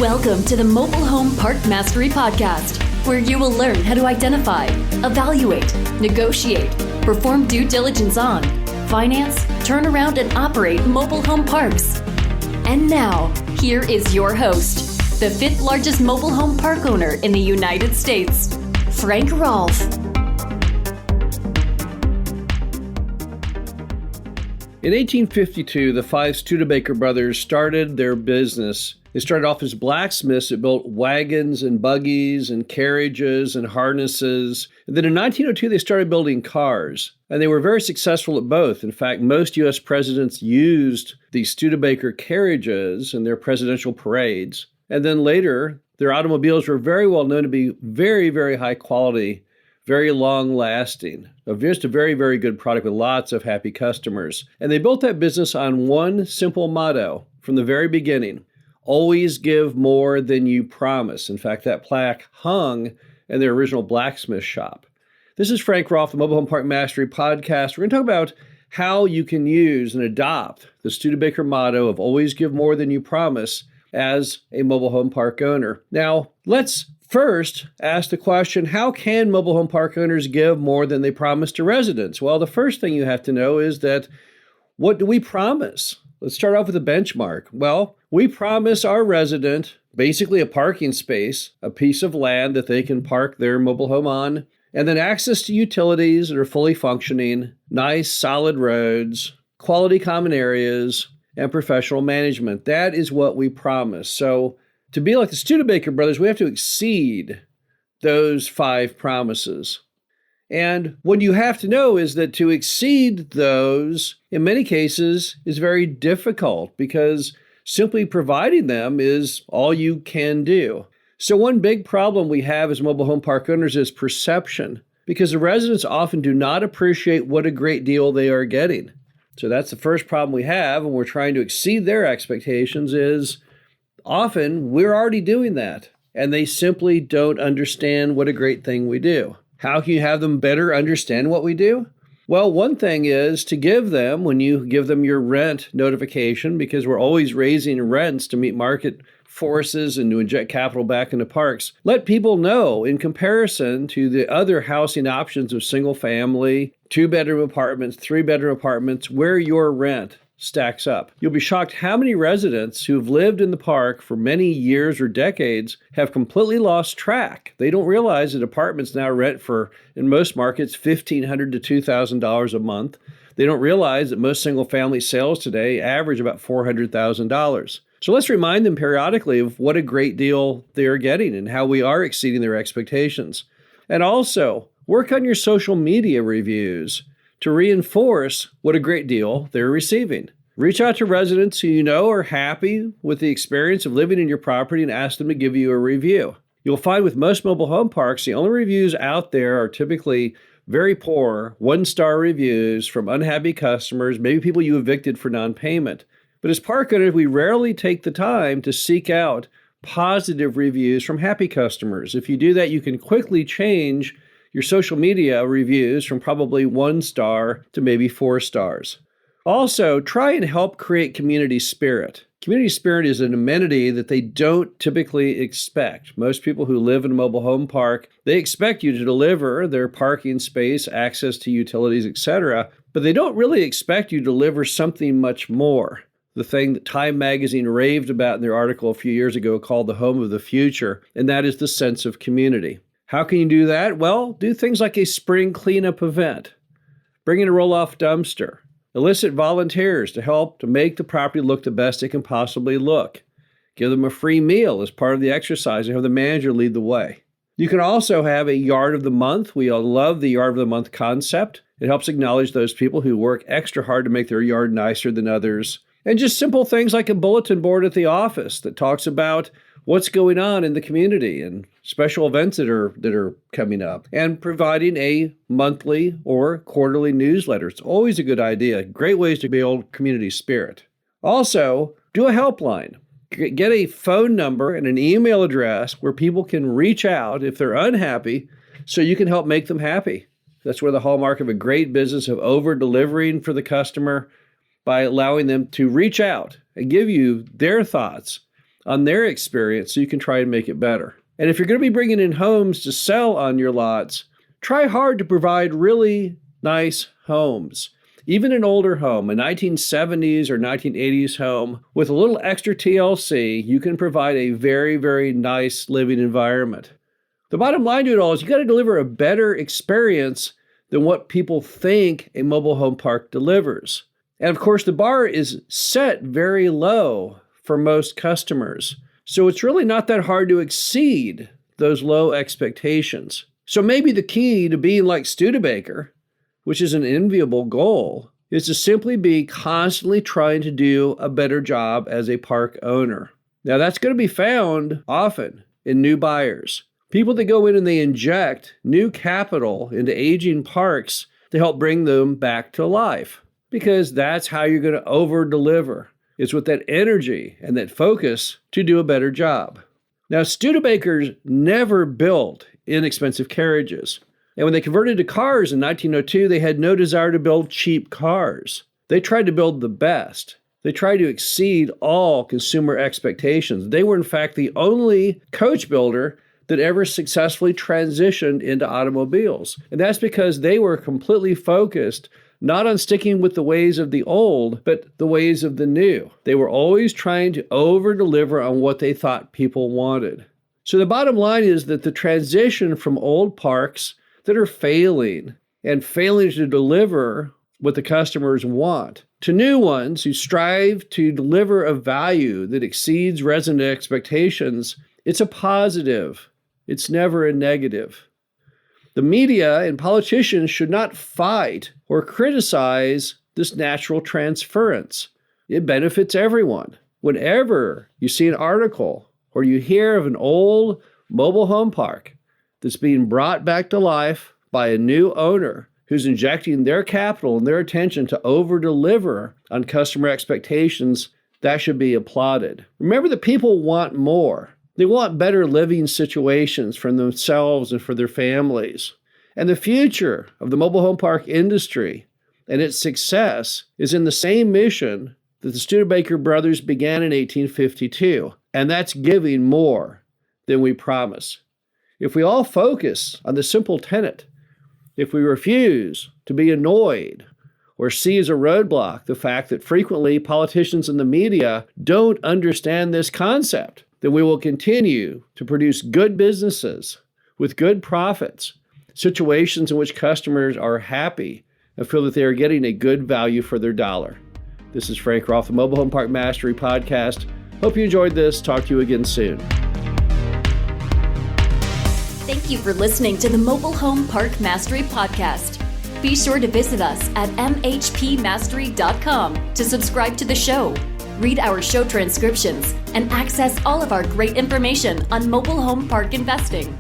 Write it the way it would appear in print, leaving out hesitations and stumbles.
Welcome to the Mobile Home Park Mastery Podcast, where you will learn how to identify, evaluate, negotiate, perform due diligence on, finance, turn around, and operate mobile home parks. And now, here is your host, the fifth largest mobile home park owner in the United States, Frank Rolfe. In 1852, the five Studebaker brothers started their business. They started off as blacksmiths that built wagons and buggies and carriages and harnesses. And then in 1902, they started building cars. And they were very successful at both. In fact, most U.S. presidents used the Studebaker carriages in their presidential parades. And then later, their automobiles were very well known to be very, very high quality, very long lasting, just a very, very good product with lots of happy customers. And they built that business on one simple motto from the very beginning: always give more than you promise. In fact, that plaque hung in their original blacksmith shop. This is Frank Rolfe, the Mobile Home Park Mastery Podcast. We're going to talk about how you can use and adopt the Studebaker motto of always give more than you promise as a mobile home park owner. Now, let's first ask the question, how can mobile home park owners give more than they promise to residents? Well, the first thing you have to know is that, what do we promise? Let's start off with a benchmark. Well, we promise our resident basically a parking space, a piece of land that they can park their mobile home on, and then access to utilities that are fully functioning, nice solid roads, quality common areas, and professional management. That is what we promise. So to be like the Studebaker brothers, we have to exceed those five promises. And what you have to know is that to exceed those, in many cases, is very difficult because simply providing them is all you can do. So one big problem we have as mobile home park owners is perception, because the residents often do not appreciate what a great deal they are getting. So that's the first problem we have, and we're trying to exceed their expectations is often we're already doing that, and they simply don't understand what a great thing we do. How can you have them better understand what we do? Well, one thing is to give them, when you give them your rent notification, because we're always raising rents to meet market forces and to inject capital back into parks, let people know in comparison to the other housing options of single family, 2-bedroom apartments, 3-bedroom apartments, where your rent stacks up. You'll be shocked how many residents who've lived in the park for many years or decades have completely lost track. They don't realize that apartments now rent for, in most markets, $1,500 to $2,000 a month. They don't realize that most single-family sales today average about $400,000. So let's remind them periodically of what a great deal they are getting and how we are exceeding their expectations. And also, work on your social media reviews to reinforce what a great deal they're receiving. Reach out to residents who you know are happy with the experience of living in your property and ask them to give you a review. You'll find with most mobile home parks, the only reviews out there are typically very poor, 1-star reviews from unhappy customers, maybe people you evicted for non-payment. But as park owners, we rarely take the time to seek out positive reviews from happy customers. If you do that, you can quickly change your social media reviews from probably 1 star to maybe 4 stars. Also, try and help create community spirit. Community spirit is an amenity that they don't typically expect. Most people who live in a mobile home park, they expect you to deliver their parking space, access to utilities, etc., but they don't really expect you to deliver something much more. The thing that Time magazine raved about in their article a few years ago called the home of the future, and that is the sense of community. How can you do that? Well, do things like a spring cleanup event. Bring in a roll-off dumpster. Elicit volunteers to help to make the property look the best it can possibly look. Give them a free meal as part of the exercise and have the manager lead the way. You can also have a yard of the month. We all love the yard of the month concept. It helps acknowledge those people who work extra hard to make their yard nicer than others. And just simple things like a bulletin board at the office that talks about what's going on in the community and special events that are coming up, and providing a monthly or quarterly newsletter. It's always a good idea. Great ways to build community spirit. Also, do a helpline. Get a phone number and an email address where people can reach out if they're unhappy so you can help make them happy. That's where the hallmark of a great business of over-delivering for the customer by allowing them to reach out and give you their thoughts on their experience so you can try and make it better. And if you're going to be bringing in homes to sell on your lots, try hard to provide really nice homes. Even an older home, a 1970s or 1980s home, with a little extra TLC, you can provide a very, very nice living environment. The bottom line to it all is you got to deliver a better experience than what people think a mobile home park delivers. And of course, the bar is set very low for most customers. So it's really not that hard to exceed those low expectations. So maybe the key to being like Studebaker, which is an enviable goal, is to simply be constantly trying to do a better job as a park owner. Now, that's going to be found often in new buyers. People that go in and they inject new capital into aging parks to help bring them back to life, because that's how you're going to over-deliver. It's with that energy and that focus to do a better job. Now, Studebakers never built inexpensive carriages. And when they converted to cars in 1902, they had no desire to build cheap cars. They tried to build the best. They tried to exceed all consumer expectations. They were, in fact, the only coach builder that ever successfully transitioned into automobiles. And that's because they were completely focused not on sticking with the ways of the old, but the ways of the new. They were always trying to over-deliver on what they thought people wanted. So the bottom line is that the transition from old parks that are failing and failing to deliver what the customers want to new ones who strive to deliver a value that exceeds resident expectations, it's a positive. It's never a negative. The media and politicians should not fight or criticize this natural transference. It benefits everyone. Whenever you see an article or you hear of an old mobile home park that's being brought back to life by a new owner who's injecting their capital and their attention to over-deliver on customer expectations, that should be applauded. Remember that people want more. They want better living situations for themselves and for their families. And the future of the mobile home park industry and its success is in the same mission that the Studebaker brothers began in 1852, and that's giving more than we promise. If we all focus on the simple tenet, if we refuse to be annoyed or see as a roadblock the fact that frequently politicians and the media don't understand this concept, then we will continue to produce good businesses with good profits, situations in which customers are happy and feel that they are getting a good value for their dollar. This is Frank Roth, the Mobile Home Park Mastery Podcast. Hope you enjoyed this. Talk to you again soon. Thank you for listening to the Mobile Home Park Mastery Podcast. Be sure to visit us at mhpmastery.com to subscribe to the show, read our show transcriptions, and access all of our great information on mobile home park investing.